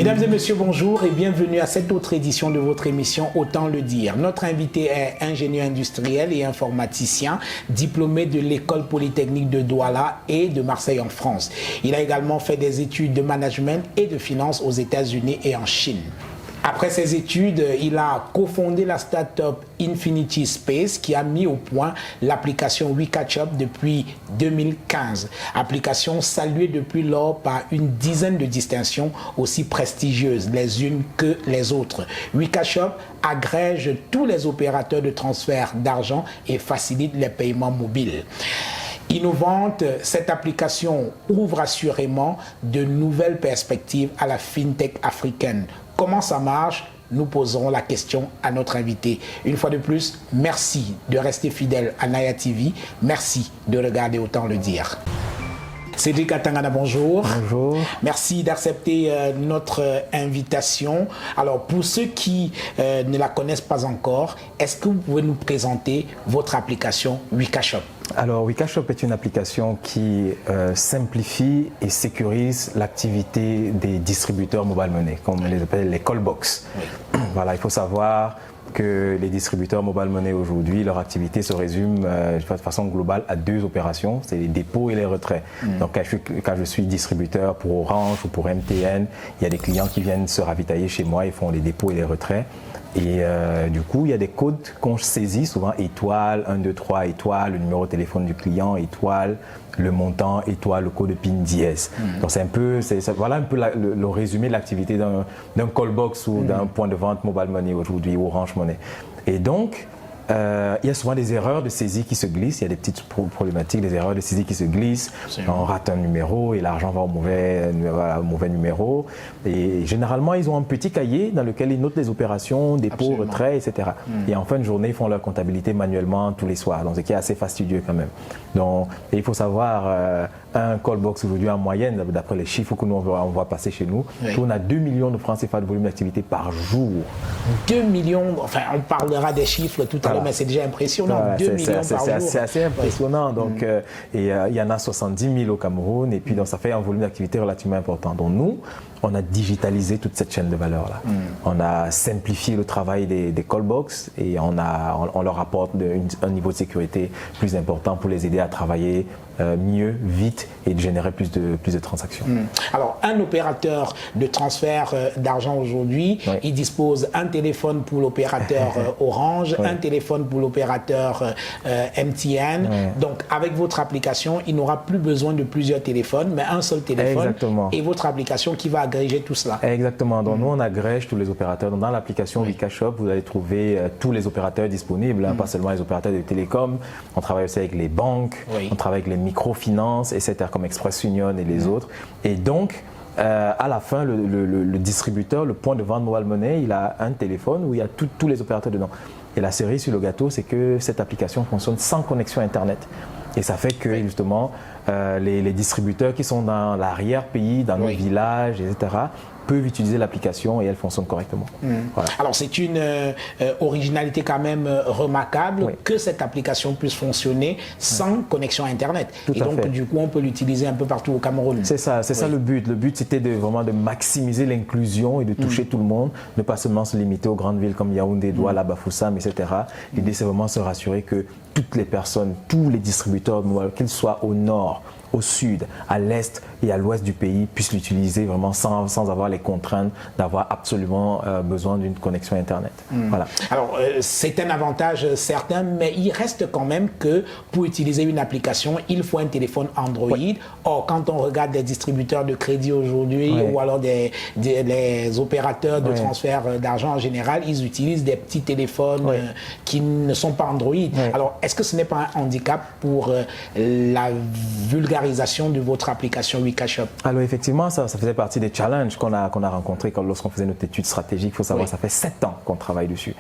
Mesdames et messieurs, bonjour et bienvenue à cette autre édition de votre émission Autant le dire. Notre invité est ingénieur industriel et informaticien, diplômé de l'école polytechnique de Douala et de Marseille en France. Il a également fait des études de management et de finance aux États-Unis et en Chine. Après ses études, il a cofondé la start-up Infinity Space qui a mis au point l'application WeCatchUp depuis 2015. Application saluée depuis lors par une dizaine de distinctions aussi prestigieuses les unes que les autres. WeCatchUp agrège tous les opérateurs de transfert d'argent et facilite les paiements mobiles. Innovante, cette application ouvre assurément de nouvelles perspectives à la fintech africaine. Comment ça marche? Nous poserons la question à notre invité. Une fois de plus, merci de rester fidèle à Naya TV. Merci de regarder Autant le dire. Cédric Atangana, bonjour. Bonjour. Merci d'accepter notre invitation. Alors, pour ceux qui ne la connaissent pas encore, est-ce que vous pouvez nous présenter votre application WeCatchUp? Alors, WeCatchUp est une application qui simplifie et sécurise l'activité des distributeurs mobile money, comme on les appelle les callbox. Oui. Voilà, il faut savoir que les distributeurs mobile money aujourd'hui, leur activité se résume de façon globale à deux opérations, c'est les dépôts et les retraits. Donc quand je suis distributeur pour Orange ou pour MTN, il y a des clients qui viennent se ravitailler chez moi, ils font les dépôts et les retraits. Et du coup, il y a des codes qu'on saisit, souvent étoile, 1, 2, 3, étoile, le numéro de téléphone du client, étoile, le montant, étoile, le code PIN dièse. Donc c'est un peu, voilà un peu le résumé de l'activité d'un callbox ou d'un point de vente mobile money aujourd'hui, Orange Money. Et donc, il y a souvent des erreurs de saisie qui se glissent, il y a des petites problématiques, des erreurs de saisie qui se glissent. On rate un numéro et l'argent va au mauvais numéro. Et généralement, ils ont un petit cahier dans lequel ils notent les opérations, dépôts, retraits, etc. Et en fin de journée, ils font leur comptabilité manuellement tous les soirs, donc ce qui est assez fastidieux quand même. Donc, et il faut savoir, un callbox aujourd'hui en moyenne, d'après les chiffres que nous on voit passer chez nous, tourne à 2 millions de francs CFA de volume d'activité par jour. 2 millions, enfin on parlera des chiffres tout à l'heure, mais c'est déjà impressionnant, 2 millions par jour. C'est assez impressionnant, donc et il y en a 70 000 au Cameroun, et puis donc ça fait un volume d'activité relativement important. Donc nous, on a digitalisé toute cette chaîne de valeur-là. On a simplifié le travail des callbox et on leur apporte un niveau de sécurité plus important pour les aider à travailler mieux, vite et de générer plus de transactions. Alors, un opérateur de transfert d'argent aujourd'hui, il dispose un téléphone pour l'opérateur Orange, un téléphone pour l'opérateur MTN. Donc, avec votre application, il n'aura plus besoin de plusieurs téléphones, mais un seul téléphone et votre application qui va agréger tout cela. Exactement. Donc, nous, on agrège tous les opérateurs. Donc, dans l'application WeCatchUp, vous allez trouver tous les opérateurs disponibles, pas seulement les opérateurs de télécom. On travaille aussi avec les banques, on travaille avec les microfinances, etc., comme Express Union et les autres. Et donc, à la fin, le distributeur, le point de vente mobile money, il a un téléphone où il y a tous les opérateurs dedans. Et la cerise sur le gâteau, c'est que cette application fonctionne sans connexion Internet. Et ça fait que, justement, les distributeurs qui sont dans l'arrière-pays, dans nos villages, etc., peuvent utiliser l'application et elle fonctionne correctement. Voilà. Alors c'est une originalité quand même remarquable que cette application puisse fonctionner sans connexion Internet. Tout et donc du coup on peut l'utiliser un peu partout au Cameroun. C'est ça le but. Le but c'était vraiment de maximiser l'inclusion et de toucher tout le monde, ne pas seulement se limiter aux grandes villes comme Yaoundé, Douala, Bafoussam, etc. L'idée c'est vraiment se rassurer que toutes les personnes, tous les distributeurs, qu'ils soient au nord, au sud, à l'est et à l'ouest du pays puissent l'utiliser vraiment sans avoir les contraintes d'avoir absolument besoin d'une connexion Internet. Voilà. Alors, c'est un avantage certain, mais il reste quand même que pour utiliser une application, il faut un téléphone Android. Or, quand on regarde des distributeurs de crédit aujourd'hui ou alors les opérateurs de transfert d'argent en général, ils utilisent des petits téléphones qui ne sont pas Android. Alors, est-ce que ce n'est pas un handicap pour la vulgarisation de votre application WeCatchUp? Alors effectivement, ça faisait partie des challenges qu'on a rencontrés lorsqu'on faisait notre étude stratégique. Il faut savoir, ça fait 7 ans qu'on travaille dessus.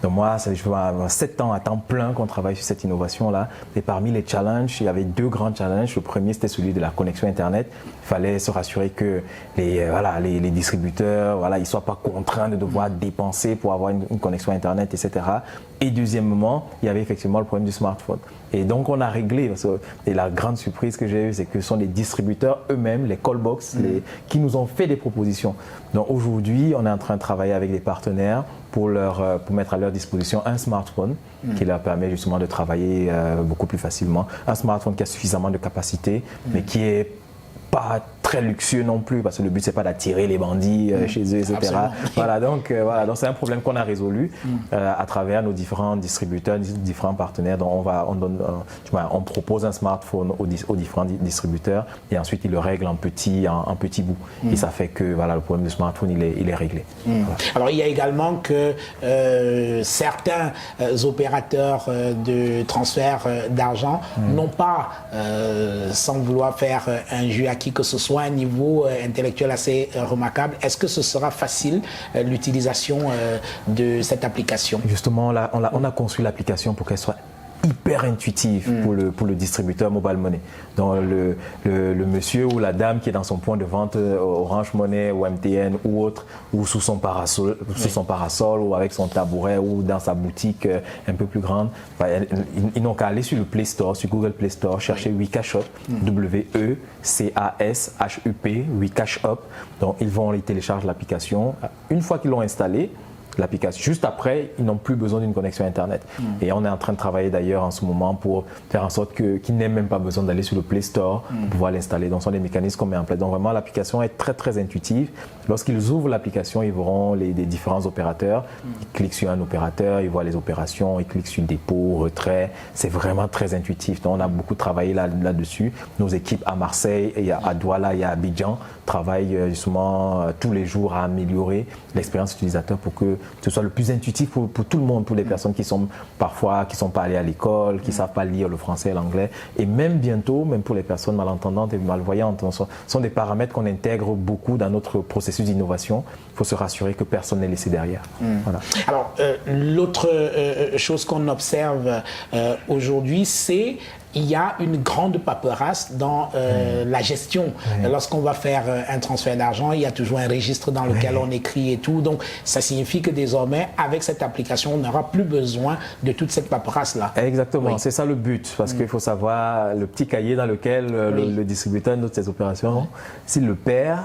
Donc moi, ça fait 7 ans à temps plein qu'on travaille sur cette innovation-là. Et parmi les challenges, il y avait 2 grands challenges. Le premier, c'était celui de la connexion Internet. Il fallait se rassurer que les distributeurs, ils ne soient pas contraints de devoir dépenser pour avoir une connexion Internet, etc. Et deuxièmement, il y avait effectivement le problème du smartphone. Et donc on a réglé, et la grande surprise que j'ai merveilleux, c'est que ce sont les distributeurs eux-mêmes, les callbox, qui nous ont fait des propositions. Donc aujourd'hui, on est en train de travailler avec des partenaires pour mettre à leur disposition un smartphone qui leur permet justement de travailler beaucoup plus facilement. Un smartphone qui a suffisamment de capacité, mais qui est pas très luxueux non plus, parce que le but c'est pas d'attirer les bandits chez eux, etc. Voilà, donc c'est un problème qu'on a résolu à travers nos différents distributeurs, différents partenaires. Donc on propose un smartphone aux différents distributeurs et ensuite ils le règlent en petits bouts. Et ça fait que le problème du smartphone il est réglé. Voilà. Alors il y a également que certains opérateurs de transfert d'argent n'ont pas, sans vouloir faire injure à qui que ce soit, un niveau intellectuel assez remarquable. Est-ce que ce sera facile l'utilisation de cette application? Justement, là, on a conçu l'application pour qu'elle soit hyper intuitive pour le distributeur Mobile Money. Donc le monsieur ou la dame qui est dans son point de vente Orange Money ou MTN ou autre, ou sous son parasol, ou avec son tabouret ou dans sa boutique un peu plus grande, ils n'ont qu'à aller sur le Play Store, sur Google Play Store, chercher WeCashUp, WeCashUp, WeCashUp. Donc ils télécharger l'application. Une fois qu'ils l'ont installée, l'application. Juste après, ils n'ont plus besoin d'une connexion Internet. Et on est en train de travailler d'ailleurs en ce moment pour faire en sorte qu'ils n'aient même pas besoin d'aller sur le Play Store pour pouvoir l'installer. Donc, ce sont des mécanismes qu'on met en place. Donc, vraiment, l'application est très, très intuitive. Lorsqu'ils ouvrent l'application, ils verront les différents opérateurs. Ils cliquent sur un opérateur, ils voient les opérations, ils cliquent sur dépôt, retrait. C'est vraiment très intuitif. Donc, on a beaucoup travaillé là-dessus. Nos équipes à Marseille, et à Douala et à Abidjan travaillent justement tous les jours à améliorer l'expérience utilisateur pour que ce soit le plus intuitif pour tout le monde, pour les personnes qui sont pas allées à l'école, qui ne savent pas lire le français et l'anglais, et même bientôt, même pour les personnes malentendantes et malvoyantes. Ce sont des paramètres qu'on intègre beaucoup dans notre processus d'innovation. Il faut se rassurer que personne n'est laissé derrière. Voilà. Alors, l'autre chose qu'on observe aujourd'hui, c'est il y a une grande paperasse dans la gestion. Lorsqu'on va faire un transfert d'argent, il y a toujours un registre dans lequel on écrit et tout. Donc, ça signifie que désormais, avec cette application, on n'aura plus besoin de toute cette paperasse-là. Exactement, c'est ça le but. Parce qu'il faut savoir le petit cahier dans lequel le distributeur note ses opérations, s'il le perd,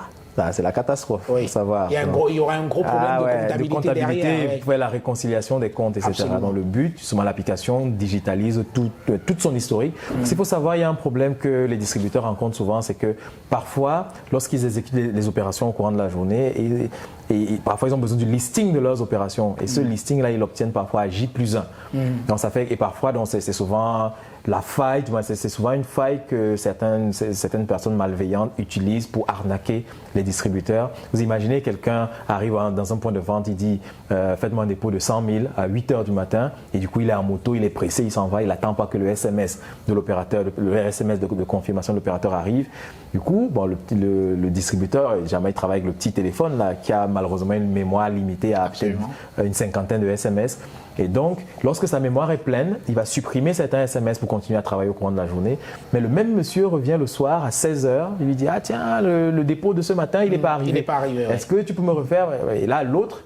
c'est la catastrophe. Faut savoir. Il y aura un gros problème de comptabilité derrière. Pour la réconciliation des comptes, etc. Absolument. Donc le but, justement, l'application digitalise toute son historique. Il faut savoir, il y a un problème que les distributeurs rencontrent souvent, c'est que parfois, lorsqu'ils exécutent les opérations au courant de la journée, et parfois ils ont besoin du listing de leurs opérations. Et ce listing-là, ils l'obtiennent parfois à J+1. Donc ça fait, et parfois, c'est souvent la faille, c'est souvent une faille que certaines personnes malveillantes utilisent pour arnaquer les distributeurs. Vous imaginez, quelqu'un arrive dans un point de vente, il dit faites-moi un dépôt de 100 000 à 8 h du matin, et du coup il est en moto, il est pressé, il s'en va, il n'attend pas que le SMS de l'opérateur, le SMS de confirmation de l'opérateur arrive. Du coup, le distributeur, jamais il travaille avec le petit téléphone là, qui a malheureusement une mémoire limitée à peut-être une cinquantaine de SMS. Et donc, lorsque sa mémoire est pleine, il va supprimer certains SMS pour continuer à travailler au courant de la journée. Mais le même monsieur revient le soir à 16 h, il lui dit « Ah tiens, le dépôt de ce matin, il n'est pas arrivé. Il n'est pas arrivé. Est-ce que tu peux me refaire ?» Et là, l'autre,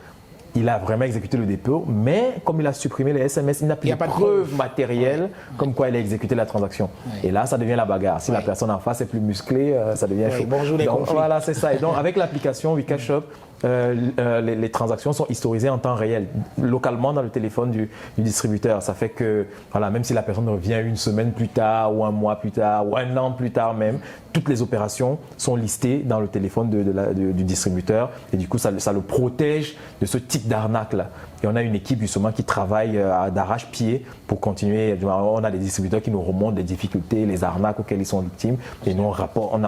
il a vraiment exécuté le dépôt, mais comme il a supprimé les SMS, il n'a plus de preuve matérielle comme quoi il a exécuté la transaction. Et là, ça devient la bagarre. Si la personne en face est plus musclée, ça devient chaud. Bonjour les conflits. Voilà, c'est ça. Et donc, avec l'application WeCashUp, les transactions sont historisées en temps réel, localement dans le téléphone du distributeur. Ça fait que, même si la personne revient une semaine plus tard, ou un mois plus tard, ou un an plus tard même, toutes les opérations sont listées dans le téléphone du distributeur. Et du coup, ça le protège de ce type d'arnaque-là. Et on a une équipe justement qui travaille d'arrache-pied pour continuer. On a des distributeurs qui nous remontent les difficultés, les arnaques auxquelles ils sont victimes. Et nous,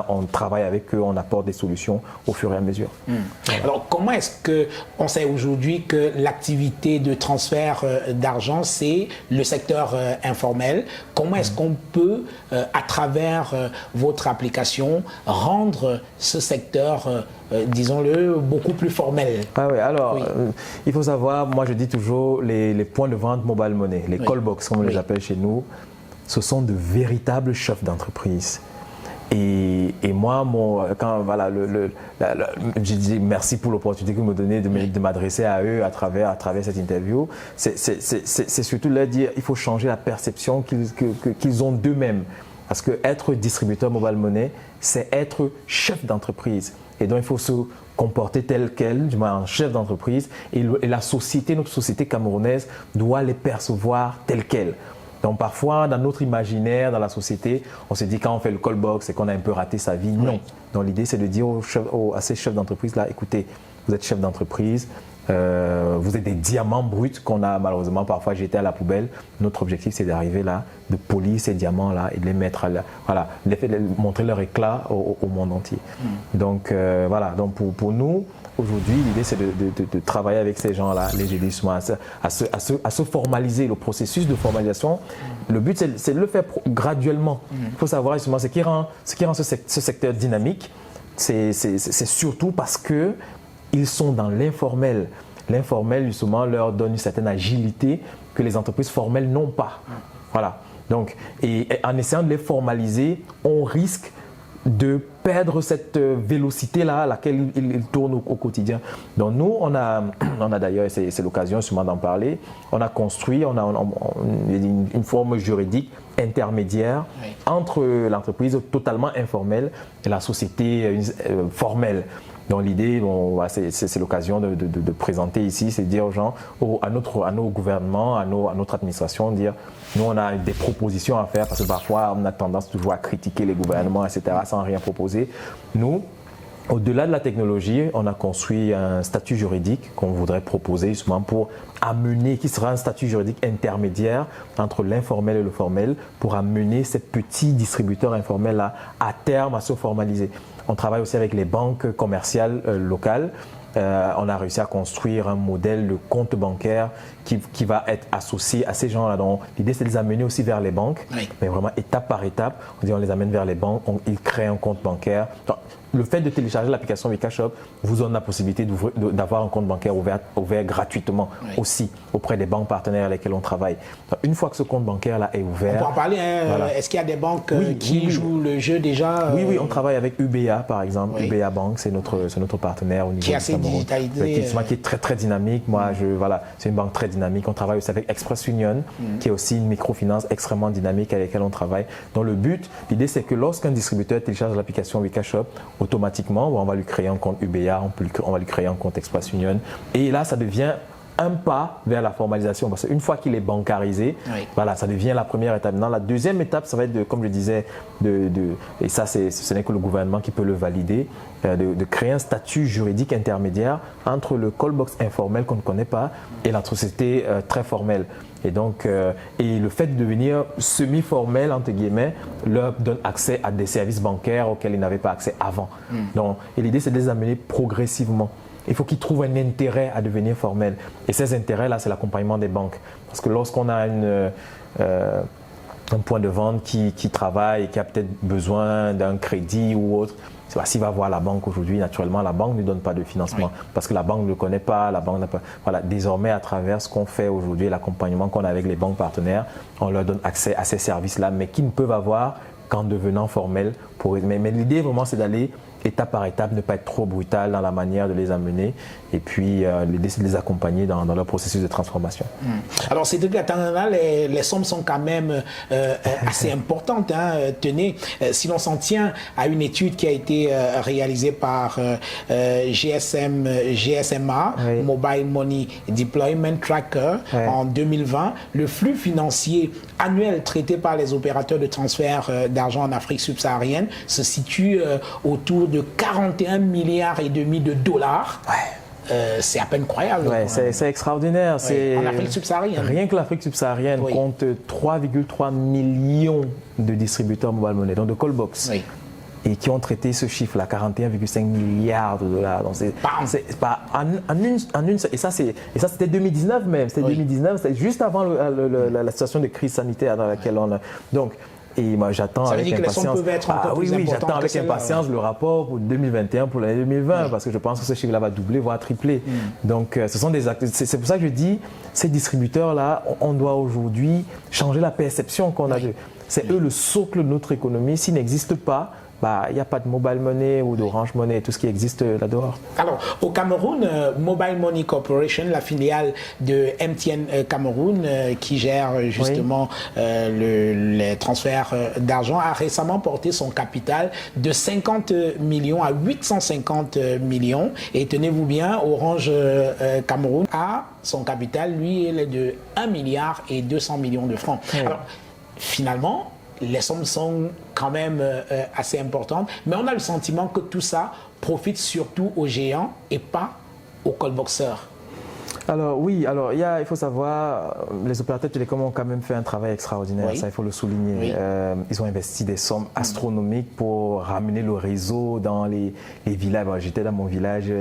on travaille avec eux, on apporte des solutions au fur et à mesure. Alors, comment est-ce qu'on sait aujourd'hui que l'activité de transfert d'argent, c'est le secteur informel? Comment est-ce qu'on peut, à travers votre application, rendre ce secteur disons-le, beaucoup plus formel? Il faut savoir, moi je dis toujours, les points de vente Mobile Money, les callbox comme on les appelle chez nous, ce sont de véritables chefs d'entreprise. Et moi, je dis merci pour l'opportunité que vous me donnez de m'adresser à eux à travers cette interview. C'est surtout leur dire il faut changer la perception qu'ils ont d'eux-mêmes. Parce que être distributeur mobile money, c'est être chef d'entreprise. Et donc, il faut se comporter tel quel, du moins un chef d'entreprise, et la société, notre société camerounaise, doit les percevoir tel quel. Donc parfois, dans notre imaginaire, dans la société, on se dit quand on fait le call box, c'est qu'on a un peu raté sa vie. Non. Donc l'idée, c'est de dire à ces chefs d'entreprise-là, écoutez, vous êtes chef d'entreprise, vous êtes des diamants bruts qu'on a malheureusement parfois jetés à la poubelle. Notre objectif, c'est d'arriver là, de polir ces diamants-là et de les mettre voilà, de montrer leur éclat au monde entier. Donc voilà, donc pour nous, aujourd'hui, l'idée, c'est de travailler avec ces gens-là, les aider justement à se formaliser, le processus de formalisation. Le but, c'est de le faire graduellement. Il faut savoir justement ce qui rend ce secteur dynamique, c'est surtout parce qu'ils sont dans l'informel. L'informel, justement, leur donne une certaine agilité que les entreprises formelles n'ont pas. Voilà. Donc, et en essayant de les formaliser, on risque de perdre cette vélocité-là à laquelle ils tournent au quotidien. Donc nous, on a d'ailleurs, c'est l'occasion sûrement d'en parler, on a construit, on a une forme juridique intermédiaire entre l'entreprise totalement informelle et la société formelle. Donc l'idée, c'est l'occasion de présenter ici, c'est dire aux gens, à nos gouvernements, à notre administration, dire nous on a des propositions à faire parce que parfois on a tendance toujours à critiquer les gouvernements, etc. sans rien proposer. Nous, au-delà de la technologie, on a construit un statut juridique qu'on voudrait proposer justement pour amener, qui sera un statut juridique intermédiaire entre l'informel et le formel, pour amener ces petits distributeurs informels-là à terme à se formaliser. On travaille aussi avec les banques commerciales locales. On a réussi à construire un modèle de compte bancaire qui va être associé à ces gens-là. Donc l'idée, c'est de les amener aussi vers les banques, mais vraiment étape par étape. On les amène vers les banques, ils créent un compte bancaire. Donc, le fait de télécharger l'application WeCashUp vous donne la possibilité d'avoir un compte bancaire ouvert gratuitement aussi auprès des banques partenaires avec lesquelles on travaille. Donc, une fois que ce compte bancaire-là est ouvert… On peut en parler, hein, voilà. Est-ce qu'il y a des banques qui jouent le jeu déjà Oui, on travaille avec UBA par exemple. UBA Bank, c'est notre partenaire au niveau qui est assez digitalisé. Qui est très très dynamique. C'est une banque très dynamique. On travaille aussi avec Express Union, qui est aussi une microfinance extrêmement dynamique avec laquelle on travaille. Donc l'idée c'est que lorsqu'un distributeur télécharge l'application WeCashUp, automatiquement, on va lui créer un compte UBA, on va lui créer un compte Express Union. Et là, ça devient un pas vers la formalisation. Parce qu'une fois qu'il est bancarisé, voilà, ça devient la première étape. Maintenant, la deuxième étape, ça va être, comme je disais, et ça, ce n'est que le gouvernement qui peut le valider, de créer un statut juridique intermédiaire entre le callbox informel qu'on ne connaît pas et la société très formelle. Et donc, et le fait de devenir semi-formel, entre guillemets, leur donne accès à des services bancaires auxquels ils n'avaient pas accès avant. Donc, et l'idée, c'est de les amener progressivement. Il faut qu'ils trouvent un intérêt à devenir formel. Et ces intérêts-là, c'est l'accompagnement des banques. Parce que lorsqu'on a un point de vente qui travaille et qui a peut-être besoin d'un crédit ou autre, s'il va voir la banque aujourd'hui, naturellement, la banque ne donne pas de financement parce que la banque ne le connaît pas, la banque n'a pas… Voilà, désormais, à travers ce qu'on fait aujourd'hui, l'accompagnement qu'on a avec les banques partenaires, on leur donne accès à ces services-là, mais qu'ils ne peuvent avoir qu'en devenant formels. Mais l'idée, vraiment, c'est d'aller étape par étape, ne pas être trop brutal dans la manière de les amener et puis l'idée, c'est de les accompagner dans leur processus de transformation. Alors, Cédric Latangana, les sommes sont quand même assez importantes. Hein. Tenez, si l'on s'en tient à une étude qui a été réalisée par GSMA, Mobile Money Deployment Tracker, en 2020, le flux financier annuel traité par les opérateurs de transfert d'argent en Afrique subsaharienne se situe autour de 41 milliards et demi de dollars. C'est à peine croyable. C'est extraordinaire. En Afrique subsaharienne. Rien que l'Afrique subsaharienne compte 3,3 millions de distributeurs mobile money, donc de callbox. Et qui ont traité ce chiffre-là, 41,5 milliards de dollars. Donc c'est pas et ça c'était 2019 même. C'était 2019, c'était juste avant la situation de crise sanitaire dans laquelle on a. Donc, et moi, j'attends avec impatience. J'attends avec impatience le rapport pour 2021, pour l'année 2020, parce que je pense que ce chiffre-là va doubler, voire tripler. Donc, ce sont des acteurs. C'est pour ça que je dis, ces distributeurs-là, on doit aujourd'hui changer la perception qu'on a d'eux. C'est eux le socle de notre économie. S'ils n'existent pas, il n'y a pas de mobile money ou d'Orange Money, tout ce qui existe là-dehors. Alors, au Cameroun, Mobile Money Corporation, la filiale de MTN Cameroun, qui gère justement les transferts d'argent, a récemment porté son capital de 50 millions à 850 millions. Et tenez-vous bien, Orange Cameroun a son capital, lui, il est de 1 milliard et 200 millions de francs. Oui. Alors, finalement, les sommes sont quand même assez importantes, mais on a le sentiment que tout ça profite surtout aux géants et pas aux callboxers. Alors oui, il faut savoir, les opérateurs télécoms ont quand même fait un travail extraordinaire, oui. Ça il faut le souligner. Oui. Ils ont investi des sommes astronomiques pour ramener le réseau dans les villages. J'étais dans mon village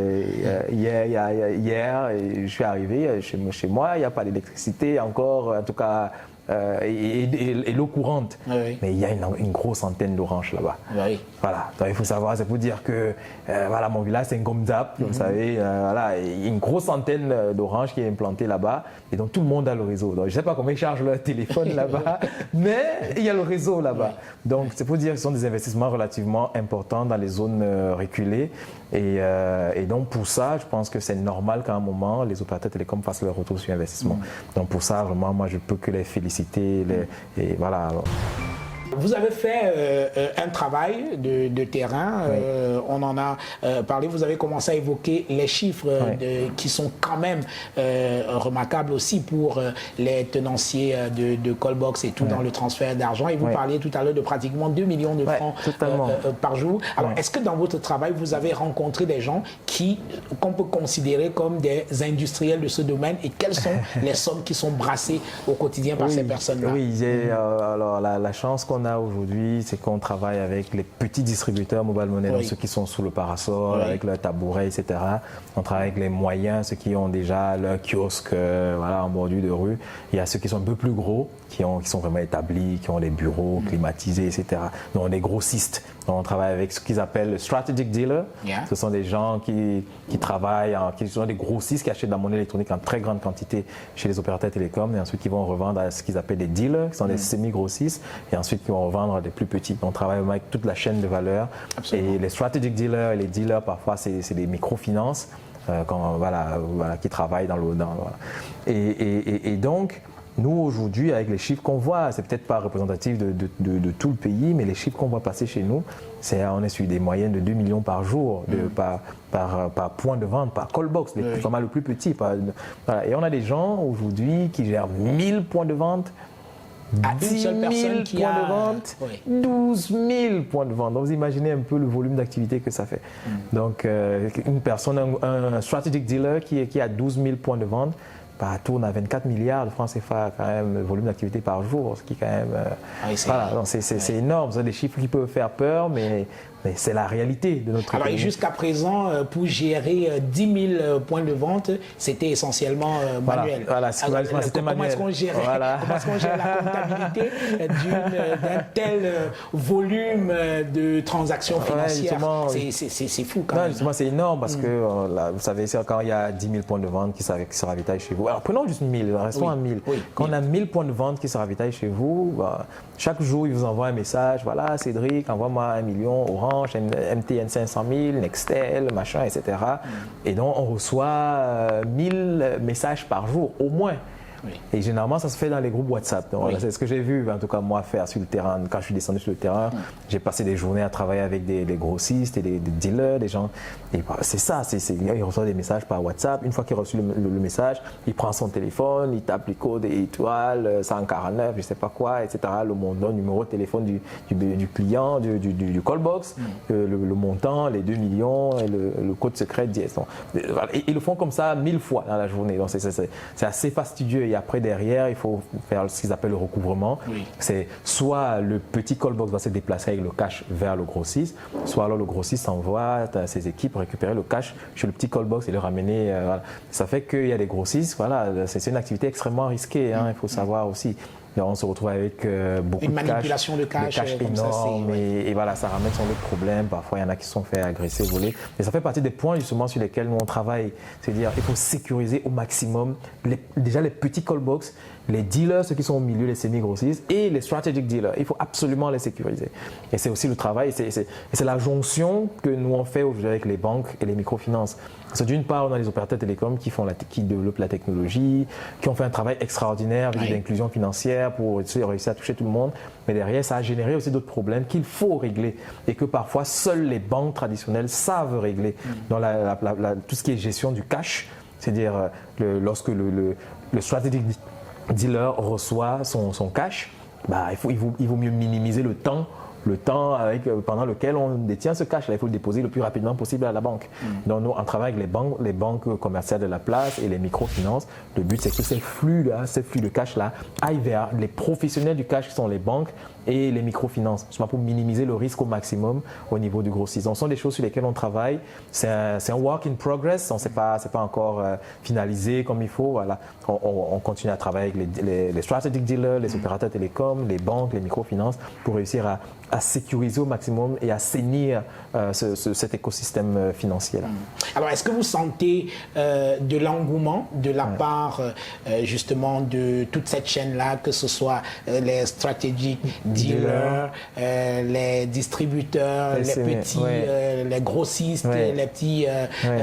hier et je suis arrivé chez moi, il n'y a pas d'électricité encore, en tout cas et l'eau courante. Oui. Mais il y a une grosse antenne d'Orange là-bas. Oui. Voilà. Donc il faut savoir, c'est pour dire que voilà, mon village c'est un Gomzap, vous savez, voilà, il y a une grosse antenne d'Orange qui est implantée là-bas et donc tout le monde a le réseau. Donc je ne sais pas comment ils chargent leur téléphone là-bas, mais il y a le réseau là-bas. Oui. Donc c'est pour dire que ce sont des investissements relativement importants dans les zones reculées et donc pour ça, je pense que c'est normal qu'à un moment les opérateurs télécoms fassent leur retour sur investissement. Donc pour ça, vraiment, moi je peux que les féliciter. Et voilà. Vous avez fait un travail de terrain, oui. On en a parlé, vous avez commencé à évoquer les chiffres oui. Qui sont quand même remarquables aussi pour les tenanciers de callbox et tout oui. dans le transfert d'argent. Et vous oui. parliez tout à l'heure de pratiquement 2 millions de francs par jour. Alors, est-ce que dans votre travail, vous avez rencontré des gens qu'on peut considérer comme des industriels de ce domaine et quelles sont les sommes qui sont brassées au quotidien par ces personnes-là? Oui, j'ai alors la chance qu'on a aujourd'hui, c'est qu'on travaille avec les petits distributeurs mobile money, donc ceux qui sont sous le parasol, avec leur tabouret, etc. On travaille avec les moyens, ceux qui ont déjà leur kiosque voilà, en bordure de rue. Il y a ceux qui sont un peu plus gros, qui sont vraiment établis, qui ont des bureaux climatisés, etc. Donc des grossistes. Donc on travaille avec ce qu'ils appellent le strategic dealer. Ce sont des gens qui travaillent, qui sont des grossistes qui achètent de la monnaie électronique en très grande quantité chez les opérateurs télécoms et ensuite qui vont revendre à ce qu'ils appellent des dealers, qui sont des semi-grossistes et ensuite qui vont revendre à des plus petits. On travaille avec toute la chaîne de valeur. Absolument. Et les strategic dealers et les dealers, parfois, c'est des microfinances qui travaillent dans le... Et donc, nous, aujourd'hui, avec les chiffres qu'on voit, c'est peut-être pas représentatif de tout le pays, mais les chiffres qu'on voit passer chez nous, on est sur des moyennes de 2 millions par jour, par point de vente, par callbox, le plus petit. Voilà. Et on a des gens aujourd'hui qui gèrent 1000 points de vente, à une seule personne qui points de vente, 12 000 points de vente. Donc vous imaginez un peu le volume d'activité que ça fait. Donc une personne, un strategic dealer qui a 12 000 points de vente, tourne à 24 milliards de francs CFA quand même, le volume d'activité par jour, ce qui est quand même... c'est énorme, c'est des chiffres qui peuvent faire peur, mais c'est la réalité de notre pays. Alors jusqu'à présent, pour gérer 10 000 points de vente, c'était essentiellement manuel. Voilà, c'était manuel. Comment est-ce qu'on gère la comptabilité d'un tel volume de transactions financières? C'est fou quand même. Justement, c'est énorme parce que, vous savez, quand il y a 10 000 points de vente qui se ravitaillent chez vous. Alors prenons juste 1000, restons à 1000. Quand on a 1000 points de vente qui se ravitaillent chez vous, chaque jour, ils vous envoient un message. Voilà, Cédric, envoie-moi 1 million, Orange, MTN 500 000, Nextel, machin, etc. Et donc, on reçoit 1000 messages par jour, au moins. Et généralement, ça se fait dans les groupes WhatsApp. C'est ce que j'ai vu, en tout cas, moi, faire sur le terrain. Quand je suis descendu sur le terrain, j'ai passé des journées à travailler avec des grossistes et des dealers, des gens. Et c'est ça, il reçoit des messages par WhatsApp. Une fois qu'il a reçu le message, il prend son téléphone, il tape les codes étoiles, 149, je ne sais pas quoi, etc. Le montant, le numéro de téléphone du client, du callbox, le montant, les 2 millions et le code secret de dièse. Et ils le font comme ça 1000 fois dans la journée. Donc, c'est assez fastidieux. Et après, derrière, il faut faire ce qu'ils appellent le recouvrement. C'est soit le petit callbox va se déplacer avec le cash vers le grossiste, soit alors le grossiste envoie ses équipes récupérer le cash chez le petit callbox et le ramener. Ça fait qu'il y a des grossistes. Voilà, c'est une activité extrêmement risquée, il faut savoir aussi. On se retrouve avec beaucoup de manipulation de cash énorme et voilà, ça ramène son autre problème. Parfois, il y en a qui se sont fait agresser, voler. Mais ça fait partie des points justement sur lesquels nous on travaille. C'est-à-dire qu'il faut sécuriser au maximum déjà les petits callbox les dealers, ceux qui sont au milieu, les semi-grossistes, et les strategic dealers. Il faut absolument les sécuriser. Et c'est aussi le travail, c'est la jonction que nous on fait aujourd'hui avec les banques et les microfinances. Parce que d'une part, on a les opérateurs télécoms qui développent la technologie, qui ont fait un travail extraordinaire avec l'inclusion financière pour réussir à toucher tout le monde. Mais derrière, ça a généré aussi d'autres problèmes qu'il faut régler et que parfois seules les banques traditionnelles savent régler. Dans tout ce qui est gestion du cash, c'est-à-dire lorsque le strategic dealer reçoit son cash, bah, il vaut mieux minimiser le temps pendant lequel on détient ce cash. Là, il faut le déposer le plus rapidement possible à la banque. Donc, nous, on travaille avec les banques commerciales de la place et les microfinances. Le but, c'est que ces flux de cash-là aillent vers les professionnels du cash qui sont les banques et les microfinances, pour minimiser le risque au maximum au niveau du grossisme. Ce sont des choses sur lesquelles on travaille. C'est un work in progress. C'est pas encore finalisé comme il faut. Voilà. On continue à travailler avec les strategic dealers, les opérateurs télécoms, les banques, les microfinances pour réussir à sécuriser au maximum et à assainir cet écosystème financier-là. Alors, est-ce que vous sentez de l'engouement de la part justement de toute cette chaîne-là, que ce soit les strategic dealers, les distributeurs, les petits, les grossistes, les petits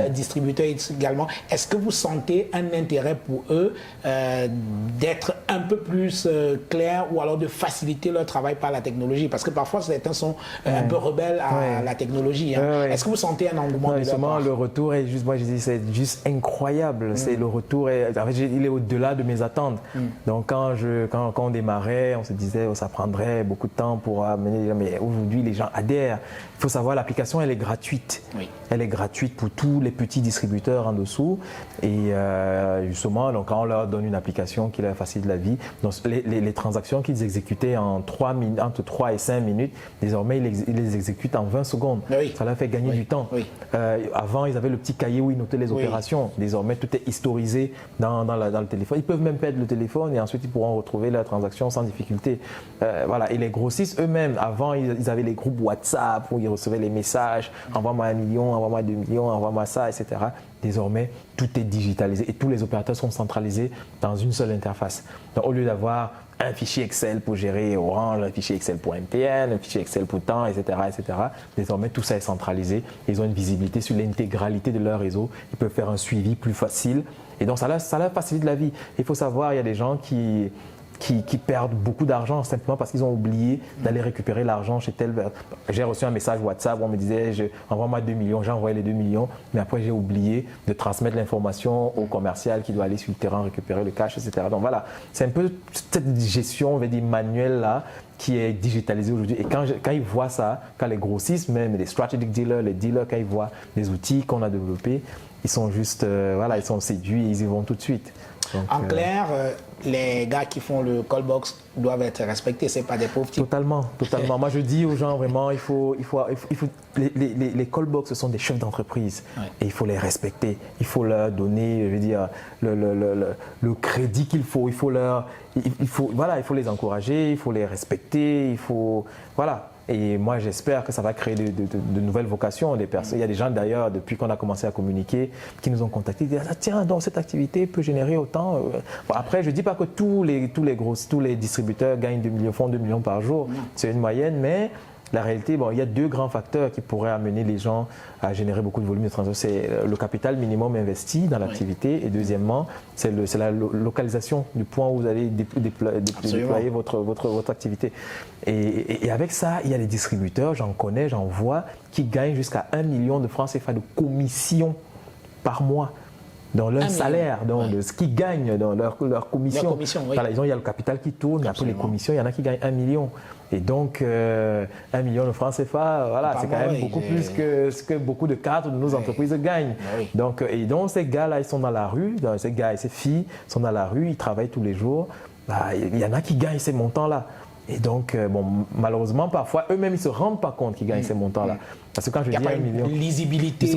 distributeurs également. Est-ce que vous sentez un intérêt pour eux d'être un peu plus clairs ou alors de faciliter leur travail par la technologie? Parce que parfois, certains sont un peu rebelles à la technologie. Est-ce que vous sentez un engouement de leur part? Le retour est juste, moi je dis, c'est juste incroyable. C'est le retour, il est au-delà de mes attentes. Donc quand on démarrait, on se disait ça prendrait beaucoup de temps pour amener, mais aujourd'hui les gens adhèrent. Il faut savoir, l'application elle est gratuite. Elle est gratuite pour tous les petits distributeurs en dessous. Et justement, donc, quand on leur donne une application qui leur facilite la vie, donc les transactions qu'ils exécutaient entre 3 et 5 minutes, désormais ils les exécutent en 20 secondes. Ça leur fait gagner du temps. Avant, ils avaient le petit cahier où ils notaient les opérations. Désormais, tout est historisé dans le téléphone. Ils peuvent même perdre le téléphone et ensuite ils pourront retrouver leurs transactions sans difficulté. Voilà. Et les grossistes eux-mêmes, avant, ils avaient les groupes WhatsApp où ils recevaient les messages, envoie-moi 1 million, envoie-moi 2 millions, envoie-moi ça, etc. Désormais, tout est digitalisé et tous les opérateurs sont centralisés dans une seule interface. Donc, au lieu d'avoir un fichier Excel pour gérer Orange, un fichier Excel pour MTN, un fichier Excel pour temps, etc., désormais, tout ça est centralisé. Ils ont une visibilité sur l'intégralité de leur réseau. Ils peuvent faire un suivi plus facile. Et donc, ça leur facilite la vie. Il faut savoir, il y a des gens qui perdent beaucoup d'argent simplement parce qu'ils ont oublié d'aller récupérer l'argent chez tel. J'ai reçu un message WhatsApp où on me disait envoie-moi 2 millions, j'ai envoyé les 2 millions, mais après j'ai oublié de transmettre l'information au commercial qui doit aller sur le terrain récupérer le cash, etc. Donc voilà, c'est un peu cette gestion, on va dire, manuelle là qui est digitalisée aujourd'hui. Et quand ils voient ça, quand les grossistes, même les strategic dealers, les dealers, quand ils voient les outils qu'on a développés, ils sont juste, ils sont séduits et ils y vont tout de suite. Donc, en clair, les gars qui font le call box doivent être respectés, c'est pas des pauvres types. Totalement. Moi, je dis aux gens vraiment, les call box, ce sont des chefs d'entreprise et il faut les respecter. Il faut leur donner, je veux dire, le crédit qu'il faut. Il faut les encourager, il faut les respecter, Et moi, j'espère que ça va créer de nouvelles vocations des personnes. Il y a des gens d'ailleurs, depuis qu'on a commencé à communiquer, qui nous ont contactés, qui disent tiens, donc cette activité peut générer autant. Bon, après, je ne dis pas que tous les distributeurs font 2 millions par jour. C'est une moyenne, mais la réalité, il y a 2 grands facteurs qui pourraient amener les gens à générer beaucoup de volume de transactions. C'est le capital minimum investi dans l'activité et deuxièmement, c'est la localisation du point où vous allez déployer votre activité. Et avec ça, il y a des distributeurs, j'en connais, j'en vois, qui gagnent jusqu'à 1 million de francs CFA de commission par mois. Dans leur salaire, de ce qu'ils gagnent, dans leur commission. Voilà, il y a le capital qui tourne, mais après les commissions, il y en a qui gagnent 1 million. Et donc, 1 million de francs CFA, c'est quand même beaucoup plus que ce que beaucoup de cadres de nos entreprises gagnent. Donc, ces gars-là, ils sont dans la rue, ces gars et ces filles sont dans la rue, ils travaillent tous les jours. Il y en a qui gagnent ces montants-là. Et donc, malheureusement, parfois, eux-mêmes, ils ne se rendent pas compte qu'ils gagnent ces montants-là. Parce que quand je dis 1 million. Il n'y a pas une lisibilité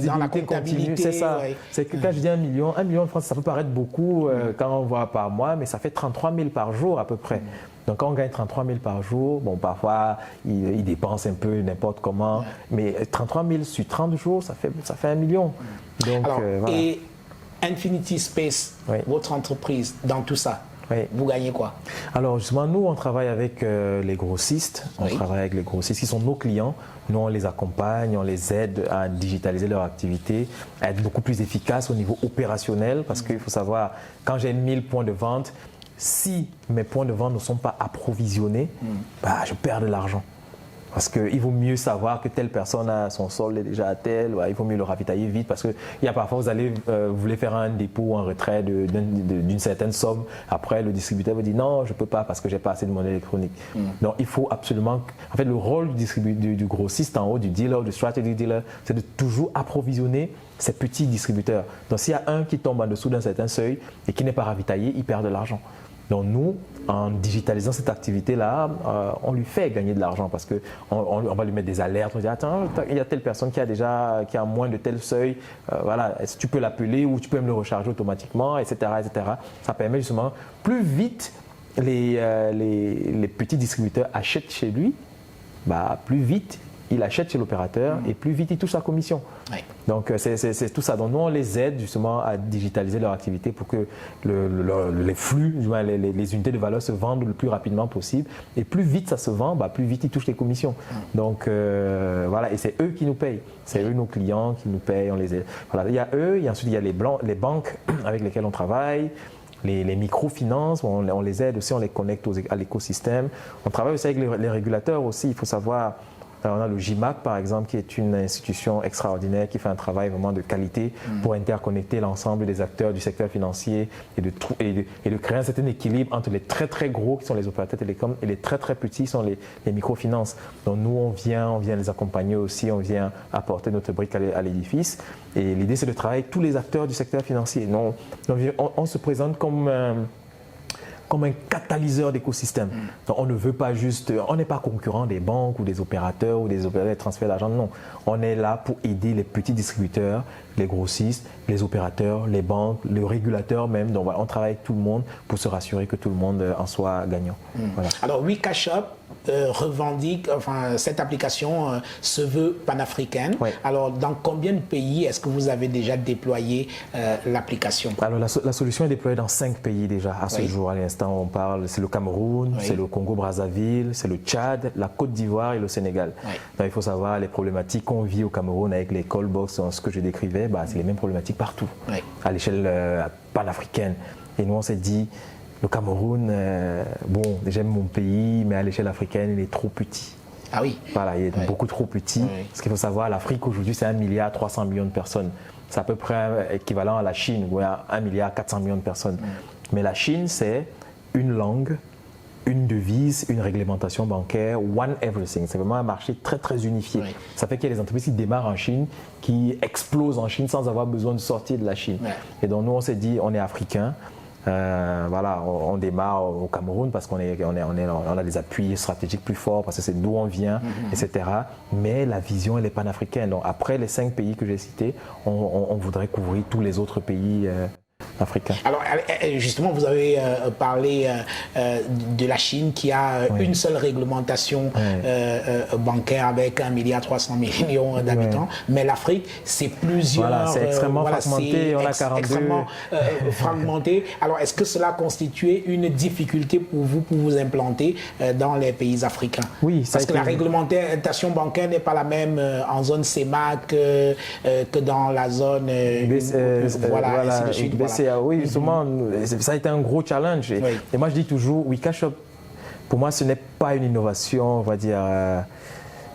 dans la comptabilité. C'est ça. C'est que quand je dis 1 million de francs, ça peut paraître beaucoup quand on voit par mois, mais ça fait 33 000 par jour à peu près. Donc, quand on gagne 33 000 par jour, parfois, ils dépensent un peu n'importe comment, mais 33 000 sur 30 jours, ça fait 1 million. Donc, et Infinity Space, votre entreprise, dans tout ça, vous gagnez quoi? Alors justement, nous, on travaille avec les grossistes. On travaille avec les grossistes qui sont nos clients. Nous, on les accompagne, on les aide à digitaliser leur activité, à être beaucoup plus efficaces au niveau opérationnel. Parce qu'il faut savoir, quand j'ai 1000 points de vente, si mes points de vente ne sont pas approvisionnés, je perds de l'argent. Parce qu'il vaut mieux savoir que telle personne a son solde est déjà à tel, il vaut mieux le ravitailler vite parce qu'il y a parfois, vous voulez faire un dépôt ou un retrait d'une certaine somme. Après, le distributeur vous dit non, je ne peux pas parce que je n'ai pas assez de monnaie électronique. Donc, il faut absolument. En fait, le rôle du grossiste en haut, du dealer, du strategy dealer, c'est de toujours approvisionner ces petits distributeurs. Donc, s'il y a un qui tombe en dessous d'un certain seuil et qui n'est pas ravitaillé, il perd de l'argent. Donc nous, en digitalisant cette activité-là, on lui fait gagner de l'argent parce qu'on va lui mettre des alertes. On dit attends, il y a telle personne qui a moins de tel seuil, voilà, est-ce que tu peux l'appeler ou tu peux me le recharger automatiquement, etc., etc. Ça permet justement, plus vite les petits distributeurs achètent chez lui, plus vite il achète chez l'opérateur et plus vite il touche sa commission. Oui. Donc c'est tout ça. Donc nous on les aide justement à digitaliser leur activité pour que les flux, les unités de valeur se vendent le plus rapidement possible. Et plus vite ça se vend, plus vite ils touchent les commissions. Donc voilà, et c'est eux qui nous payent. C'est eux nos clients qui nous payent, on les aide. Voilà, il y a eux, et ensuite il y a les banques avec lesquelles on travaille. Les microfinances, on les aide aussi, on les connecte à l'écosystème. On travaille aussi avec les régulateurs aussi, il faut savoir. Alors, on a le GIMAC par exemple qui est une institution extraordinaire qui fait un travail vraiment de qualité pour interconnecter l'ensemble des acteurs du secteur financier et de créer un certain équilibre entre les très très gros qui sont les opérateurs télécoms et les très très petits qui sont les microfinances. Donc nous on vient les accompagner aussi, on vient apporter notre brique à l'édifice et l'idée c'est de travailler avec tous les acteurs du secteur financier. Donc, on se présente comme un catalyseur d'écosystème. Donc on ne veut pas on n'est pas concurrent des banques ou des opérateurs ou des opérateurs de transfert d'argent, non. On est là pour aider les petits distributeurs, les grossistes, les opérateurs, les banques, le régulateur même. Donc on travaille avec tout le monde pour se rassurer que tout le monde en soit gagnant. Voilà. Alors WeCashUp revendique, cette application se veut panafricaine. Oui. Alors dans combien de pays est-ce que vous avez déjà déployé l'application? Alors la solution est déployée dans 5 pays déjà à ce jour. À l'instant on parle, c'est le Cameroun, c'est le Congo-Brazzaville, c'est le Tchad, la Côte d'Ivoire et le Sénégal. Donc il faut savoir les problématiques qu'on vit au Cameroun avec les callbox, ce que je décrivais, c'est les mêmes problématiques partout, à l'échelle panafricaine. Et nous on s'est dit, le Cameroun, j'aime mon pays, mais à l'échelle africaine, il est trop petit. Ah oui. Voilà, il est beaucoup trop petit. Oui. Parce qu'il faut savoir, l'Afrique aujourd'hui, c'est 1,3 milliard de personnes. C'est à peu près équivalent à la Chine, où il y a 1,4 milliard de personnes. Mais la Chine, c'est une langue, une devise, une réglementation bancaire, one everything. C'est vraiment un marché très très unifié. Oui. Ça fait qu'il y a des entreprises qui démarrent en Chine, qui explosent en Chine sans avoir besoin de sortir de la Chine. Oui. Et donc nous, on s'est dit, on est africains. On démarre au Cameroun parce qu'on a des appuis stratégiques plus forts, parce que c'est d'où on vient, etc. Mais la vision, elle est panafricaine. Donc après les 5 pays que j'ai cités, on voudrait couvrir tous les autres pays africains. Alors justement, vous avez parlé de la Chine qui a une seule réglementation bancaire avec 1,3 milliard d'habitants, mais l'Afrique, c'est plusieurs... Voilà, c'est extrêmement fragmenté, on a 42... extrêmement fragmenté. Alors, est-ce que cela constituait une difficulté pour vous implanter dans les pays africains? Oui, parce que la réglementation bancaire n'est pas la même en zone CEMAC que dans la zone... ainsi de suite. Oui, justement, ça a été un gros challenge. Et moi, je dis toujours, WeCashUp, pour moi, ce n'est pas une innovation, on va dire,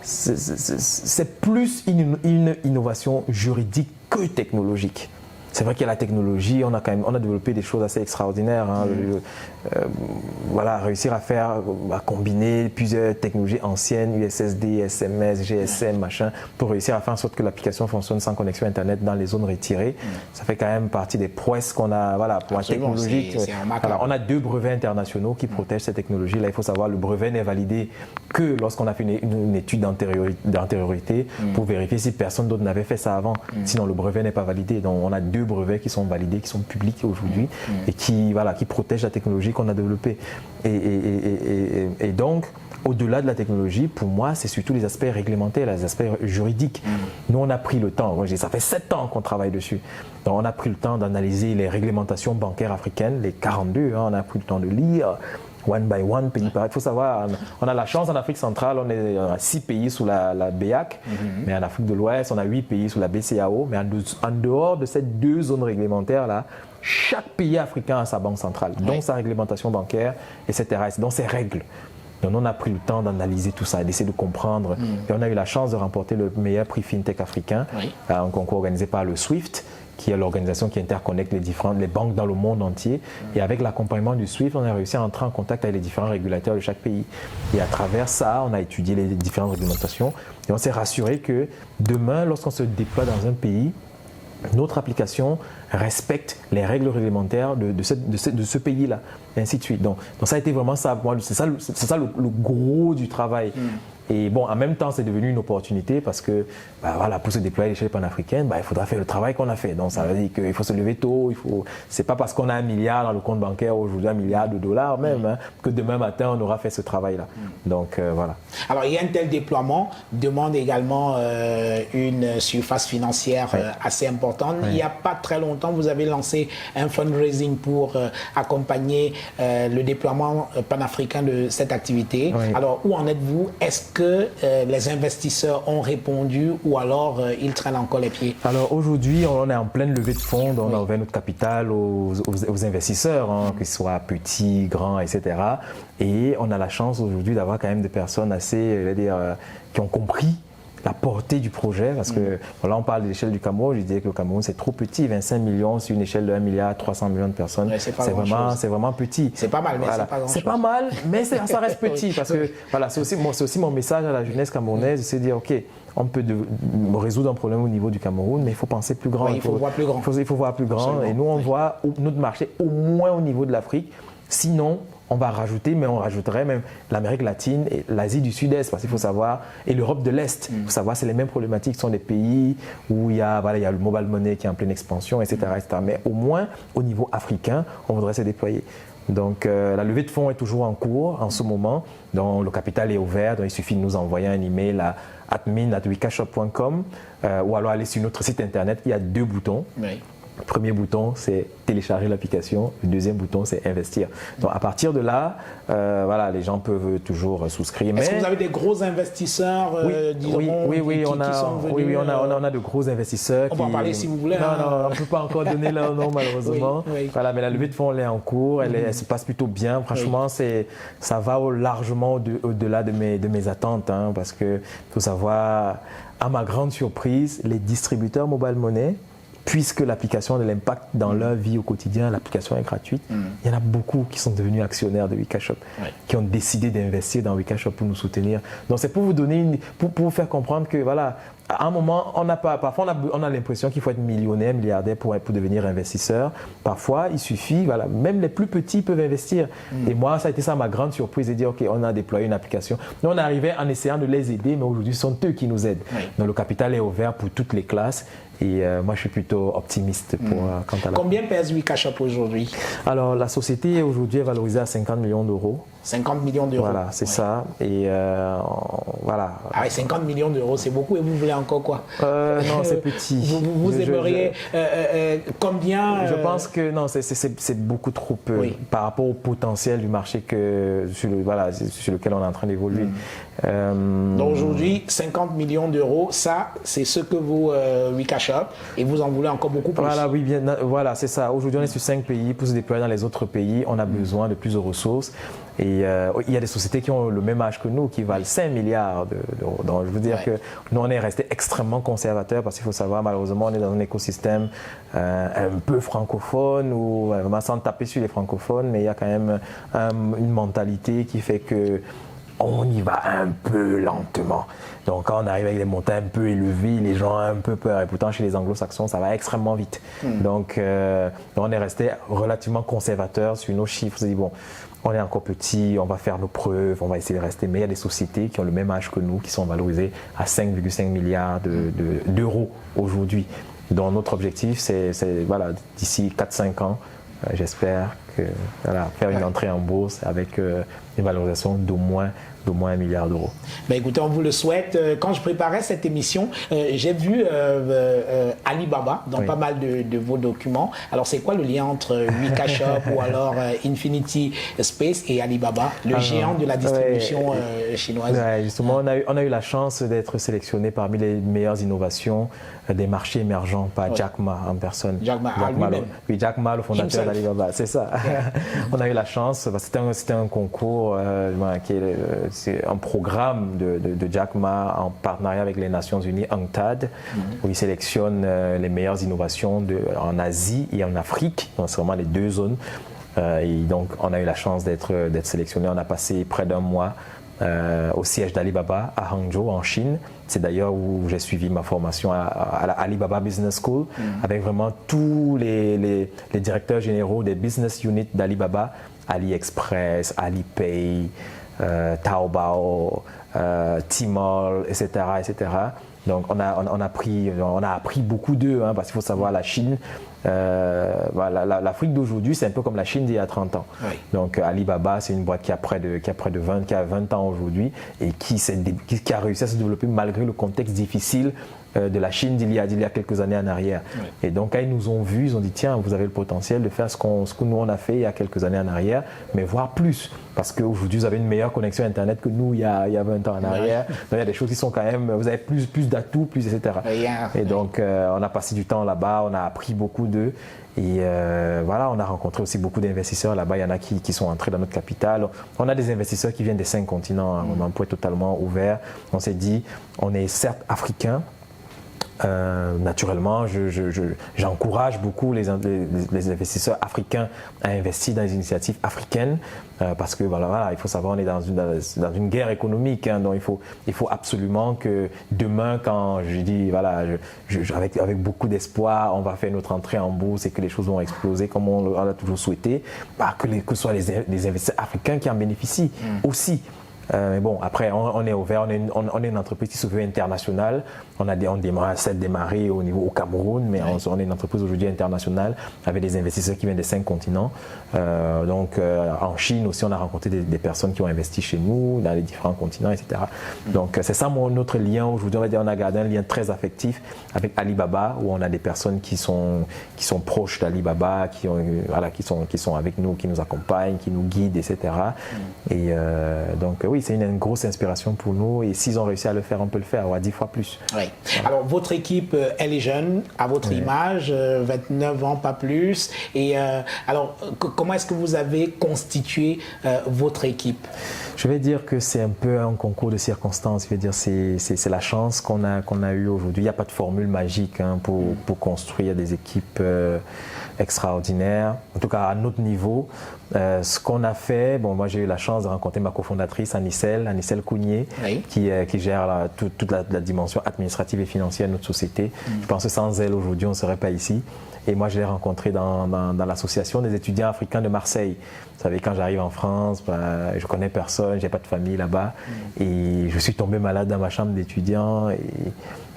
c'est plus une innovation juridique que technologique. C'est vrai qu'il y a la technologie, on a développé des choses assez extraordinaires. Réussir à combiner plusieurs technologies anciennes, USSD, SMS, GSM, machin, pour réussir à faire en sorte que l'application fonctionne sans connexion Internet dans les zones retirées. Ça fait quand même partie des prouesses qu'on a, pour la technologie. On a 2 brevets internationaux qui protègent ces technologies. Là, il faut savoir, le brevet n'est validé que lorsqu'on a fait une étude d'antériorité pour vérifier si personne d'autre n'avait fait ça avant. Sinon, le brevet n'est pas validé. Donc, on a 2 2 brevets qui sont validés, qui sont publics aujourd'hui et qui protègent la technologie qu'on a développée. Et donc, au-delà de la technologie, pour moi, c'est surtout les aspects réglementaires, les aspects juridiques. Nous, on a pris le temps, ça fait 7 ans qu'on travaille dessus. Donc, on a pris le temps d'analyser les réglementations bancaires africaines, les 42, on a pris le temps de lire, one by one, pays par pays. Il faut savoir, on a la chance en Afrique centrale, on est à 6 pays sous la BEAC, mais en Afrique de l'Ouest, on a 8 pays sous la BCAO. Mais en dehors de ces 2 zones réglementaires-là, chaque pays africain a sa banque centrale, donc sa réglementation bancaire, etc. Donc ses règles. Donc on a pris le temps d'analyser tout ça, d'essayer de comprendre. Et on a eu la chance de remporter le meilleur prix FinTech africain, un concours organisé par le SWIFT, qui est l'organisation qui interconnecte les banques dans le monde entier. Et avec l'accompagnement du SWIFT, on a réussi à entrer en contact avec les différents régulateurs de chaque pays. Et à travers ça, on a étudié les différentes réglementations et on s'est rassuré que demain, lorsqu'on se déploie dans un pays, notre application respecte les règles réglementaires de ce pays-là, et ainsi de suite. Donc ça a été vraiment ça, pour moi, c'est ça le gros du travail. Et bon, en même temps, c'est devenu une opportunité parce que pour se déployer à l'échelle panafricaine, il faudra faire le travail qu'on a fait. Donc ça veut dire qu'il faut se lever tôt. C'est pas parce qu'on a 1 milliard dans le compte bancaire aujourd'hui, 1 milliard de dollars même, que demain matin, on aura fait ce travail-là. Donc voilà. Alors, il y a un tel déploiement demande également une surface financière assez importante. Il n'y a pas très longtemps, vous avez lancé un fundraising pour accompagner le déploiement panafricain de cette activité. Alors, où en êtes-vous? Est-ce que les investisseurs ont répondu ou alors ils traînent encore les pieds? Alors aujourd'hui, on est en pleine levée de fonds, donc on a ouvert notre capital aux investisseurs, qu'ils soient petits, grands, etc. Et on a la chance aujourd'hui d'avoir quand même des personnes assez, qui ont compris la portée du projet, parce que là on parle de l'échelle du Cameroun, je disais que le Cameroun c'est trop petit, 25 millions sur une échelle de 1 milliard 300 millions de personnes, c'est vraiment petit. C'est pas mal, mais c'est pas grand-chose. C'est pas mal, mais ça reste petit, parce que c'est aussi mon message à la jeunesse camerounaise, c'est de dire ok, on peut résoudre un problème au niveau du Cameroun, mais il faut penser plus grand. Il faut voir plus grand. Il faut voir plus grand. Absolument. Et nous on voit notre marché au moins au niveau de l'Afrique, sinon on va rajouter, mais on rajouterait même l'Amérique latine et l'Asie du Sud-Est, parce qu'il faut savoir, et l'Europe de l'Est. Il faut savoir, c'est les mêmes problématiques. Ce sont des pays où il y a le mobile money qui est en pleine expansion, etc., etc. Mais au moins, au niveau africain, on voudrait se déployer. Donc, la levée de fonds est toujours en cours en ce moment. Donc, le capital est ouvert. Donc, il suffit de nous envoyer un email à admin@wikashop.com ou alors aller sur notre site internet. Il y a 2 boutons. Oui. Le premier bouton, c'est télécharger l'application. Le deuxième bouton, c'est investir. Donc, à partir de là, les gens peuvent toujours souscrire. Est-ce que vous avez des gros investisseurs qui sont venus? On a de gros investisseurs. On va en parler si vous voulez. Non, on ne peut pas encore donner leur nom, malheureusement. Voilà, mais la levée de fonds, elle est en cours. Elle se passe plutôt bien. Franchement, ça va largement au-delà de mes attentes. Parce qu'il faut savoir, à ma grande surprise, les distributeurs mobile money, puisque l'application a de l'impact dans leur vie au quotidien, l'application est gratuite, il y en a beaucoup qui sont devenus actionnaires de Wikashop, qui ont décidé d'investir dans Wikashop pour nous soutenir. Donc c'est pour vous donner, pour vous faire comprendre que voilà, à un moment, parfois on a l'impression qu'il faut être millionnaire, milliardaire pour devenir investisseur. Parfois, il suffit, même les plus petits peuvent investir. Et moi, ça a été ça ma grande surprise de dire, ok, on a déployé une application. Nous, on est arrivé en essayant de les aider, mais aujourd'hui, ce sont eux qui nous aident. Donc le capital est ouvert pour toutes les classes. Et moi, je suis plutôt optimiste quant à la... Combien pèse Wikashop aujourd'hui? Alors, la société aujourd'hui est valorisée à 50 millions d'euros. 50 millions d'euros. Voilà, c'est ça. Et voilà. Ah oui, 50 millions d'euros, c'est beaucoup. Et vous voulez encore quoi? Non, c'est petit. Vous aimeriez combien? Je pense que non, c'est beaucoup trop peu par rapport au potentiel du marché sur lequel on est en train d'évoluer. Donc aujourd'hui, 50 millions d'euros, ça, c'est ce que vous, Wikashop, et vous en voulez encore beaucoup plus. Voilà, c'est ça. Aujourd'hui, on est sur 5 pays. Pour se déployer dans les autres pays, on a besoin de plus de ressources. Et il y a des sociétés qui ont le même âge que nous, qui valent 5 milliards d'euros. Donc, je veux dire que nous, on est resté extrêmement conservateurs parce qu'il faut savoir, malheureusement, on est dans un écosystème un peu francophone, ou vraiment sans taper sur les francophones, mais il y a quand même une mentalité qui fait que on y va un peu lentement. Donc quand on arrive avec des montagnes un peu élevées, les gens ont un peu peur. Et pourtant, chez les anglo-saxons, ça va extrêmement vite. Donc on est resté relativement conservateur sur nos chiffres. On s'est dit, bon, on est encore petit, on va faire nos preuves, on va essayer de rester. Mais il y a des sociétés qui ont le même âge que nous, qui sont valorisées à 5,5 milliards d'euros aujourd'hui. Donc notre objectif, c'est voilà, d'ici 4-5 ans, j'espère que faire une entrée en bourse avec une valorisation d'au moins 1 milliard d'euros. Ben écoutez, on vous le souhaite. Quand je préparais cette émission, j'ai vu Alibaba dans pas mal de vos documents. Alors, c'est quoi le lien entre Wika Shop ou alors Infinity Space et Alibaba, le géant de la distribution chinoise? Ouais, justement, on a eu la chance d'être sélectionné parmi les meilleures innovations des marchés émergents par Jack Ma en personne. Jack Ma, oui, Jack Ma, le fondateur d'Alibaba, c'est ça. On a eu la chance, c'était un concours c'est un programme de Jack Ma en partenariat avec les Nations Unies, UNCTAD, où il sélectionne les meilleures innovations en Asie et en Afrique. Donc, c'est vraiment les 2 zones. Et donc, on a eu la chance d'être sélectionné. On a passé près d'1 mois au siège d'Alibaba à Hangzhou, en Chine. C'est d'ailleurs où j'ai suivi ma formation à la Alibaba Business School, avec vraiment tous les directeurs généraux des business units d'Alibaba, AliExpress, Alipay, Taobao, Tmall, etc., etc. Donc on a appris beaucoup d'eux, parce qu'il faut savoir, la Chine, l'Afrique d'aujourd'hui, c'est un peu comme la Chine d'il y a 30 ans. Oui. Donc Alibaba, c'est une boîte qui a 20 ans aujourd'hui et qui a réussi à se développer malgré le contexte difficile de la Chine d'il y a quelques années en arrière. Oui. Et donc quand ils nous ont vus, ils ont dit tiens, vous avez le potentiel de faire ce que nous on a fait il y a quelques années en arrière, mais voire plus. Parce qu'aujourd'hui, vous avez une meilleure connexion Internet que nous il y a 20 ans en arrière. Donc il y a des choses qui sont quand même, vous avez plus d'atouts, etc. Et donc on a passé du temps là-bas, on a appris beaucoup d'eux. Et voilà, on a rencontré aussi beaucoup d'investisseurs là-bas. Il y en a qui sont entrés dans notre capitale. On a des investisseurs qui viennent des 5 continents. On a un point totalement ouvert. On s'est dit, on est certes africains. Naturellement, j'encourage beaucoup les investisseurs africains à investir dans les initiatives africaines parce que voilà, il faut savoir, on est dans une guerre économique, donc il faut absolument que demain, quand je dis voilà, avec beaucoup d'espoir, on va faire notre entrée en bourse et que les choses vont exploser comme on l'a toujours souhaité, que ce soit les investisseurs africains qui en bénéficient aussi. Mais bon, après, on est ouvert, on est une entreprise qui se veut internationale. On démarré au Cameroun, mais on est une entreprise aujourd'hui internationale avec des investisseurs qui viennent des 5 continents. Donc, en Chine aussi, on a rencontré des personnes qui ont investi chez nous, dans les différents continents, etc. Donc, c'est ça notre lien aujourd'hui. On a gardé un lien très affectif avec Alibaba, où on a des personnes qui sont proches d'Alibaba, qui sont avec nous, qui nous accompagnent, qui nous guident, etc. Et donc, oui, c'est une grosse inspiration pour nous. Et s'ils ont réussi à le faire, on peut le faire, à 10 fois plus. Oui. Alors, votre équipe, elle est jeune, à votre image, 29 ans, pas plus. Et alors, comment est-ce que vous avez constitué votre équipe? Je vais dire que c'est un peu un concours de circonstances. Je vais dire c'est la chance qu'on a eue aujourd'hui. Il n'y a pas de formule magique pour construire des équipes extraordinaires. En tout cas, à notre niveau, ce qu'on a fait, moi j'ai eu la chance de rencontrer ma cofondatrice Anicelle Cougnier, qui gère toute la dimension administrative et financière de notre société. Je pense que sans elle, aujourd'hui, on ne serait pas ici. Et moi, je l'ai rencontrée dans l'association des étudiants africains de Marseille. Vous savez, quand j'arrive en France, je connais personne, j'ai pas de famille là-bas. Et je suis tombé malade dans ma chambre d'étudiant. Et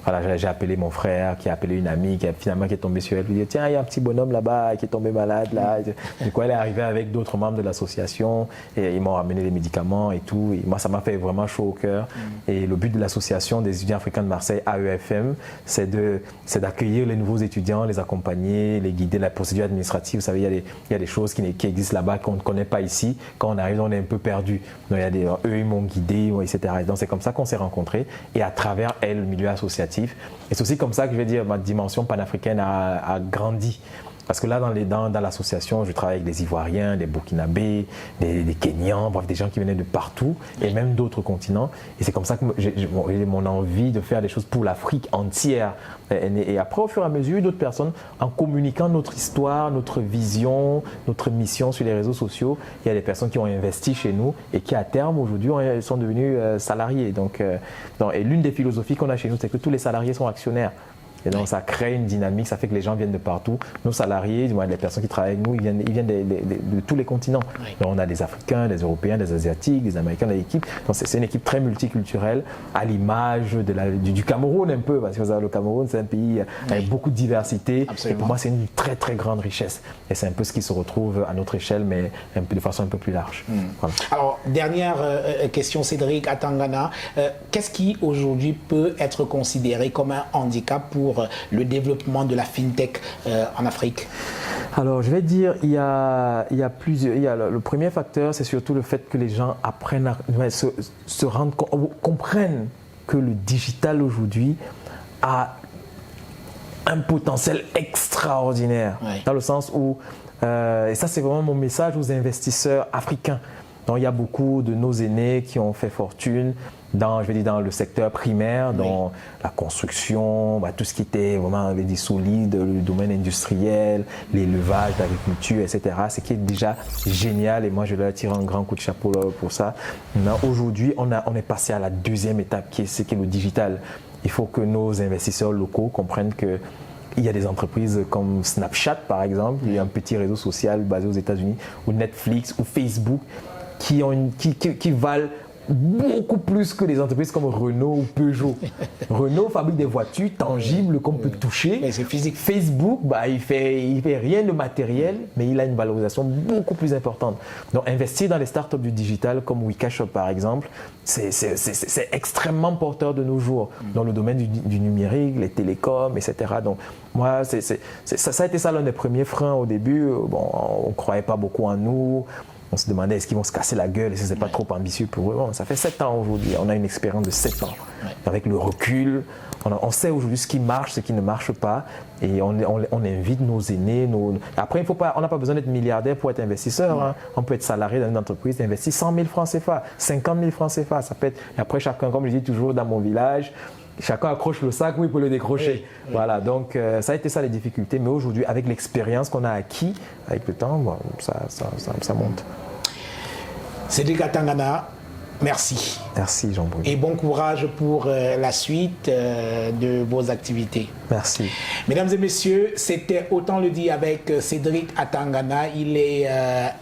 voilà, j'ai appelé mon frère, qui a appelé une amie, qui est tombée sur elle. Il dit tiens, il y a un petit bonhomme là-bas qui est tombé malade là. Du coup, elle est arrivée avec d'autres membres de l'association et ils m'ont ramené les médicaments et tout. Et moi, ça m'a fait vraiment chaud au cœur. Et le but de l'association des étudiants africains de Marseille, AEFM, c'est d'accueillir les nouveaux étudiants, les accompagner, les guider, la procédure administrative. Vous savez, il y a des choses qui existent là-bas qu'on ne connaît pas ici. Quand on arrive, on est un peu perdu. Donc, eux, ils m'ont guidé, etc. Et donc, c'est comme ça qu'on s'est rencontrés. Et à travers elle, le milieu associatif. Et c'est aussi comme ça que je vais dire ma dimension panafricaine a grandi. Parce que là, dans l'association, je travaille avec des Ivoiriens, des Burkinabés, des Kenyans, bref, des gens qui venaient de partout et même d'autres continents. Et c'est comme ça que j'ai mon envie de faire des choses pour l'Afrique entière. Et après, au fur et à mesure, d'autres personnes, en communiquant notre histoire, notre vision, notre mission sur les réseaux sociaux, il y a des personnes qui ont investi chez nous et qui, à terme, aujourd'hui, sont devenus salariés. Et l'une des philosophies qu'on a chez nous, c'est que tous les salariés sont actionnaires. Et donc, ça crée une dynamique, ça fait que les gens viennent de partout. Nos salariés, les personnes qui travaillent avec nous, ils viennent de tous les continents. Donc, on a des Africains, des Européens, des Asiatiques, des Américains dans l'équipe. Donc, c'est une équipe très multiculturelle, à l'image du Cameroun un peu, parce que le Cameroun, c'est un pays avec beaucoup de diversité. Absolument. Et pour moi, c'est une très, très grande richesse. Et c'est un peu ce qui se retrouve à notre échelle, mais de façon un peu plus large. Voilà. Alors, dernière question, Cédric Atangana. Qu'est-ce qui, aujourd'hui, peut être considéré comme un handicap pour le développement de la FinTech en Afrique? Alors, je vais dire, il y a plusieurs. Le premier facteur, c'est surtout le fait que les gens apprennent se rendent comprennent que le digital aujourd'hui a un potentiel extraordinaire. Dans le sens où, et ça c'est vraiment mon message aux investisseurs africains. Donc, il y a beaucoup de nos aînés qui ont fait fortune dans le secteur primaire, dans la construction, tout ce qui était vraiment solide, le domaine industriel, l'élevage, l'agriculture, etc. Ce qui est déjà génial et moi je leur tire un grand coup de chapeau pour ça. Aujourd'hui, on est passé à la deuxième étape qui est le digital. Il faut que nos investisseurs locaux comprennent que il y a des entreprises comme Snapchat par exemple, il y a un petit réseau social basé aux États-Unis, ou Netflix ou Facebook qui valent beaucoup plus que les entreprises comme Renault ou Peugeot. Renault fabrique des voitures tangibles qu'on peut toucher. Mais c'est physique. Facebook, il fait rien de matériel, mais il a une valorisation beaucoup plus importante. Donc, investir dans les startups du digital comme Wikashop par exemple, c'est extrêmement porteur de nos jours dans le domaine du numérique, les télécoms, etc. Donc, moi, ça a été ça l'un des premiers freins au début. On ne croyait pas beaucoup en nous. On se demandait est-ce qu'ils vont se casser la gueule, est-ce que ce n'est pas trop ambitieux pour eux. Bon, ça fait 7 ans aujourd'hui, on a une expérience de 7 ans. Avec le recul, on sait aujourd'hui ce qui marche, ce qui ne marche pas. Et on invite nos aînés. Après, on n'a pas besoin d'être milliardaire pour être investisseur. On peut être salarié dans une entreprise, investir 100 000 francs CFA, 50 000 francs CFA. Ça peut être... Et après, chacun, comme je dis toujours dans mon village, chacun accroche le sac où il peut le décrocher. Voilà, donc ça a été ça les difficultés. Mais aujourd'hui, avec l'expérience qu'on a acquis avec le temps, ça monte. Cédric Atangana, merci. Merci Jean-Bruno. Et bon courage pour la suite de vos activités. Merci. Mesdames et messieurs, c'était Autant le dire avec Cédric Atangana. Il est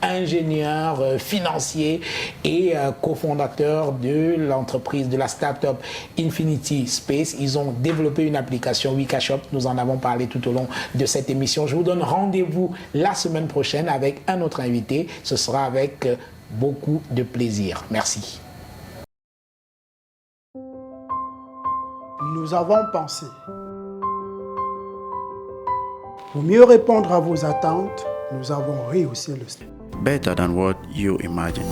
ingénieur financier et cofondateur de l'entreprise, de la start-up Infinity Space. Ils ont développé une application Wikashop. Nous en avons parlé tout au long de cette émission. Je vous donne rendez-vous la semaine prochaine avec un autre invité. Ce sera avec beaucoup de plaisir. Merci. Nous avons pensé. Pour mieux répondre à vos attentes, nous avons rehaussé le stade. Better than what you imagine.